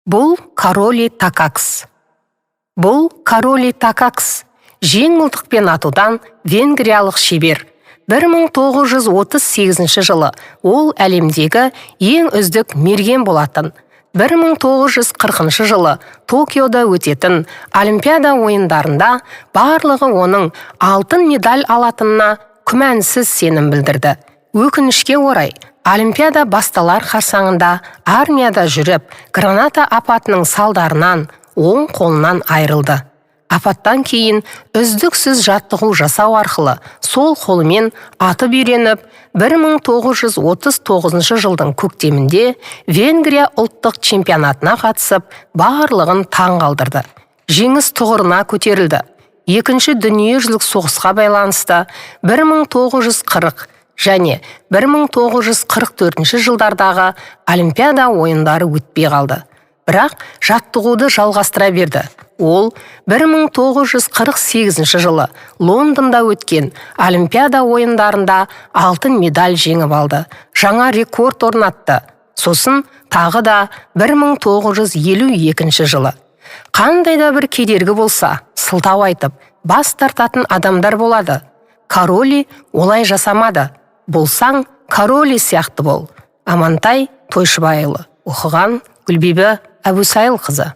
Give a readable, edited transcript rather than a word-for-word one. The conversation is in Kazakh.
Бұл Кароли Такакс. Бұл Кароли Такакс. Жеңілдікпен атудан венгриялық шебер. 1938 жылы ол әлемдегі ең үздік мерген болатын. 1940 жылы Токиода өтетін Олимпиада ойындарында барлығы оның алтын медаль алатынына күмәнсіз сенім білдірді. Өкінішке орай, Олимпиада басталар қарсаңында армияда жүріп, граната апатының салдарынан оң қолынан айырылды. Апаттан кейін үздіксіз жаттығу жасау арқылы сол қолымен атып үйреніп, 1939 жылдың көктемінде Венгрия ұлттық чемпионатына қатысып, барлығын таң қалдырды. Жеңіс тұғырына көтерілді. Екінші дүниежүзілік соғысқа байланысты 1940 және 1944 жылдардағы Олимпиада ойындары өтпей қалды. Бірақ жаттығуды жалғастыра берді. Ол 1948 жылы Лондонда өткен Олимпиада ойындарында алтын медаль жеңіп алды. Жаңа рекорд орнатты. Сосын тағы да 1952 жылы. Қандай да бір кедергі болса, сылтау айтып, бас тартатын адамдар болады. Кароли олай жасамады. Болсаң, Кароли сияқты бол. Амантай Тойшыбайұлы. Оқыған Гүлбибі Әбусайылқызы.